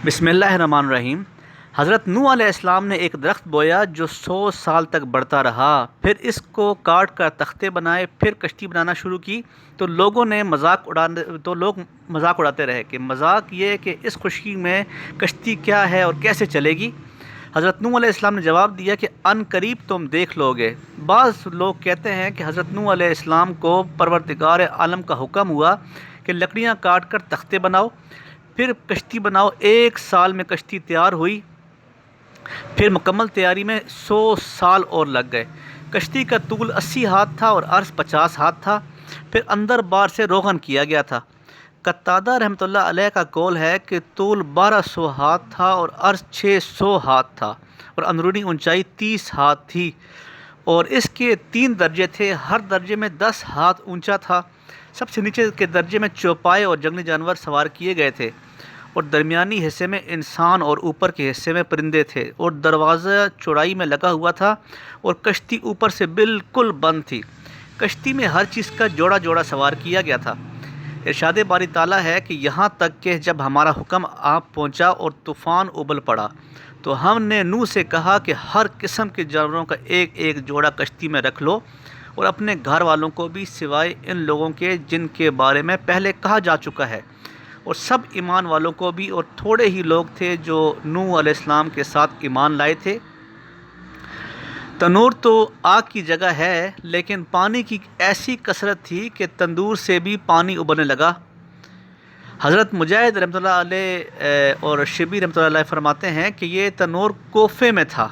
بسم اللہ الرحمن الرحیم۔ حضرت نوح علیہ السلام نے ایک درخت بویا جو 100 سال تک بڑھتا رہا، پھر اس کو کاٹ کر تختے بنائے، پھر کشتی بنانا شروع کی تو لوگ مذاق اڑاتے رہے کہ مذاق یہ کہ اس خشکی میں کشتی کیا ہے اور کیسے چلے گی۔ حضرت نوح علیہ السلام نے جواب دیا کہ ان قریب تم دیکھ لو گے۔ بعض لوگ کہتے ہیں کہ حضرت نوح علیہ السلام کو پروردگار عالم کا حکم ہوا کہ لکڑیاں کاٹ کر تختے بناؤ، پھر کشتی بناؤ۔ 1 سال میں کشتی تیار ہوئی، پھر مکمل تیاری میں 100 سال اور لگ گئے۔ کشتی کا طول 80 ہاتھ تھا اور عرض 50 ہاتھ تھا، پھر اندر بار سے روغن کیا گیا تھا۔ قتادہ رحمۃ اللہ علیہ کا قول ہے کہ طول 1200 ہاتھ تھا اور عرض 600 ہاتھ تھا اور اندرونی اونچائی 30 ہاتھ تھی، اور اس کے 3 درجے تھے، ہر درجے میں 10 ہاتھ اونچا تھا۔ سب سے نیچے کے درجے میں چوپائے اور جنگلی جانور سوار کیے گئے تھے، اور درمیانی حصے میں انسان اور اوپر کے حصے میں پرندے تھے، اور دروازہ چوڑائی میں لگا ہوا تھا، اور کشتی اوپر سے بالکل بند تھی۔ کشتی میں ہر چیز کا جوڑا جوڑا سوار کیا گیا تھا۔ ارشاد باری تعالیٰ ہے کہ یہاں تک کہ جب ہمارا حکم آپ پہنچا اور طوفان ابل پڑا تو ہم نے نوح سے کہا کہ ہر قسم کے جانوروں کا ایک ایک جوڑا کشتی میں رکھ لو، اور اپنے گھر والوں کو بھی، سوائے ان لوگوں کے جن کے بارے میں پہلے کہا جا چکا ہے، اور سب ایمان والوں کو بھی، اور تھوڑے ہی لوگ تھے جو نوح علیہ السلام کے ساتھ ایمان لائے تھے۔ تنور تو آگ کی جگہ ہے، لیکن پانی کی ایسی کثرت تھی کہ تندور سے بھی پانی ابلنے لگا۔ حضرت مجاہد رحمۃ اللہ علیہ اور شبیر رحمۃ اللہ علیہ فرماتے ہیں کہ یہ تنور کوفے میں تھا،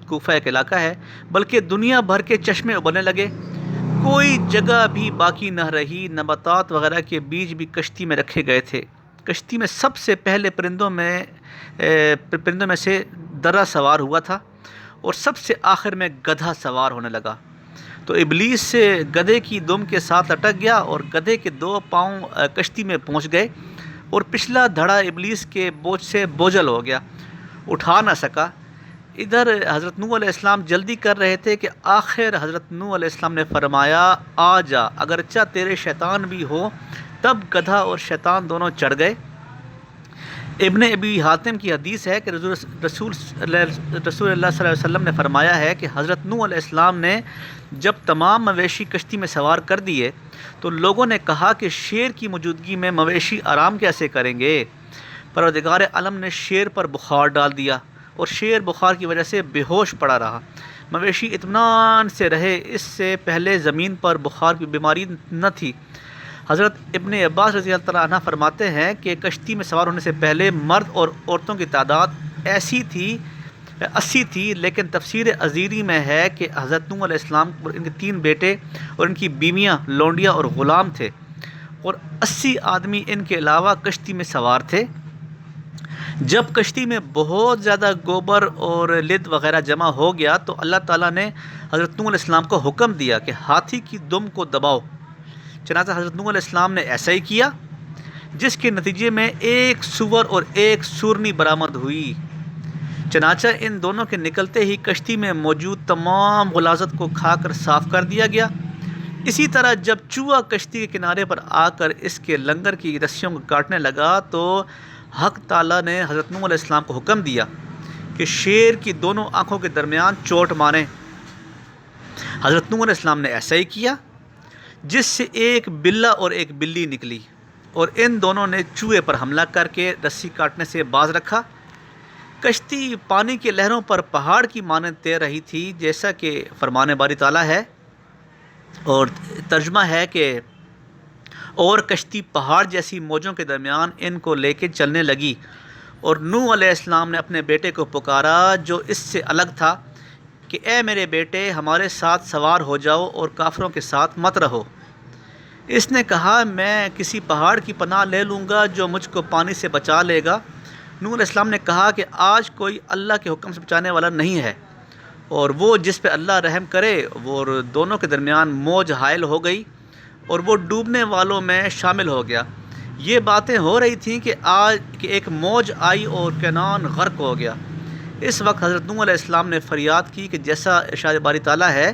کوفہ ایک علاقہ ہے، بلکہ دنیا بھر کے چشمے ابلنے لگے، کوئی جگہ بھی باقی نہ رہی، نباتات وغیرہ کے بیج بھی کشتی میں رکھے گئے تھے۔ کشتی میں سب سے پہلے پرندوں میں سے درہ سوار ہوا تھا، اور سب سے آخر میں گدھا سوار ہونے لگا۔ تو ابلیس سے گدھے کی دم کے ساتھ لٹک گیا، اور گدھے کے 2 پاؤں کشتی میں پہنچ گئے، اور پچھلا دھڑا ابلیس کے بوجھ سے بوجھل ہو گیا، اٹھا نہ سکا۔ ادھر حضرت نوح علیہ السلام جلدی کر رہے تھے کہ آخر حضرت نوح علیہ السلام نے فرمایا آ جا، اگرچہ تیرے شیطان بھی ہو۔ تب گدھا اور شیطان دونوں چڑھ گئے۔ ابن ابی حاتم کی حدیث ہے کہ رسول اللہ صلی اللہ علیہ وسلم نے فرمایا ہے کہ حضرت نوح علیہ السلام نے جب تمام مویشی کشتی میں سوار کر دیے تو لوگوں نے کہا کہ شیر کی موجودگی میں مویشی آرام کیسے کریں گے؟ پروردگار عالم نے شیر پر بخار ڈال دیا، اور شیر بخار کی وجہ سے بے ہوش پڑا رہا۔ مویشی اطمینان سے رہے، اس سے پہلے زمین پر بخار کی بیماری نہ تھی۔ حضرت ابن عباس رضی اللہ عنہ فرماتے ہیں کہ کشتی میں سوار ہونے سے پہلے مرد اور عورتوں کی تعداد 80 تھی، لیکن تفسیر عزیری میں ہے کہ حضرت نوح علیہ السلام اور ان کے 3 بیٹے اور ان کی بیویاں، لونڈیاں اور غلام تھے، اور 80 آدمی ان کے علاوہ کشتی میں سوار تھے۔ جب کشتی میں بہت زیادہ گوبر اور لد وغیرہ جمع ہو گیا تو اللہ تعالیٰ نے حضرت نوح علیہ السلام کو حکم دیا کہ ہاتھی کی دم کو دباؤ۔ چنانچہ حضرت نوح علیہ السلام نے ایسا ہی کیا، جس کے نتیجے میں 1 سور اور 1 سورنی برآمد ہوئی۔ چنانچہ ان دونوں کے نکلتے ہی کشتی میں موجود تمام غلاظت کو کھا کر صاف کر دیا گیا۔ اسی طرح جب چوہا کشتی کے کنارے پر آ کر اس کے لنگر کی رسیوں کو کاٹنے لگا تو حق تعالیٰ نے حضرت نوح علیہ السلام کو حکم دیا کہ شیر کی دونوں آنکھوں کے درمیان چوٹ ماریں۔ حضرت نوح علیہ السلام نے ایسا ہی کیا، جس سے ایک بلّا اور ایک بلی نکلی، اور ان دونوں نے چوہے پر حملہ کر کے رسی کاٹنے سے باز رکھا۔ کشتی پانی کی لہروں پر پہاڑ کی مانند تیر رہی تھی، جیسا کہ فرمان باری تعالیٰ ہے، اور ترجمہ ہے کہ اور کشتی پہاڑ جیسی موجوں کے درمیان ان کو لے کے چلنے لگی، اور نوح علیہ السلام نے اپنے بیٹے کو پکارا جو اس سے الگ تھا کہ اے میرے بیٹے، ہمارے ساتھ سوار ہو جاؤ اور کافروں کے ساتھ مت رہو۔ اس نے کہا میں کسی پہاڑ کی پناہ لے لوں گا جو مجھ کو پانی سے بچا لے گا۔ نوح علیہ السلام نے کہا کہ آج کوئی اللہ کے حکم سے بچانے والا نہیں ہے، اور وہ جس پہ اللہ رحم کرے۔ وہ دونوں کے درمیان موج حائل ہو گئی اور وہ ڈوبنے والوں میں شامل ہو گیا۔ یہ باتیں ہو رہی تھیں کہ ایک موج آئی اور کینان غرق ہو گیا۔ اس وقت حضرت نوح علیہ السلام نے فریاد کی کہ جیسا ارشاد باری تعالیٰ ہے،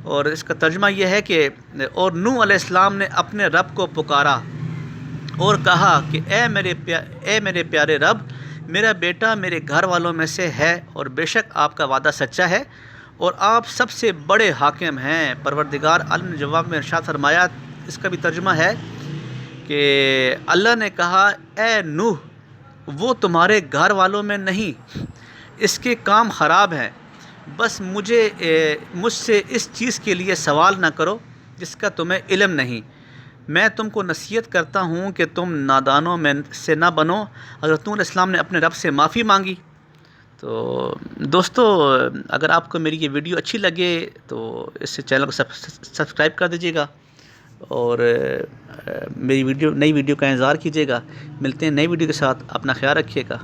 اور اس کا ترجمہ یہ ہے کہ اور نوح علیہ السلام نے اپنے رب کو پکارا اور کہا کہ اے میرے پیارے رب، میرا بیٹا میرے گھر والوں میں سے ہے اور بے شک آپ کا وعدہ سچا ہے اور آپ سب سے بڑے حاکم ہیں۔ پروردگار عالم نے جواب میں ارشاد فرمایا، اس کا بھی ترجمہ ہے کہ اللہ نے کہا اے نوح وہ تمہارے گھر والوں میں نہیں، اس کے کام خراب ہیں، بس مجھ سے اس چیز کے لیے سوال نہ کرو جس کا تمہیں علم نہیں۔ میں تم کو نصیحت کرتا ہوں کہ تم نادانوں میں سے نہ بنو۔ حضرت نوح علیہ السلام نے اپنے رب سے معافی مانگی۔ تو دوستو، اگر آپ کو میری یہ ویڈیو اچھی لگے تو اس چینل کو سبسکرائب کر دیجیے گا اور میری نئی ویڈیو کا انتظار کیجیے گا۔ ملتے ہیں نئی ویڈیو کے ساتھ، اپنا خیال رکھیے گا۔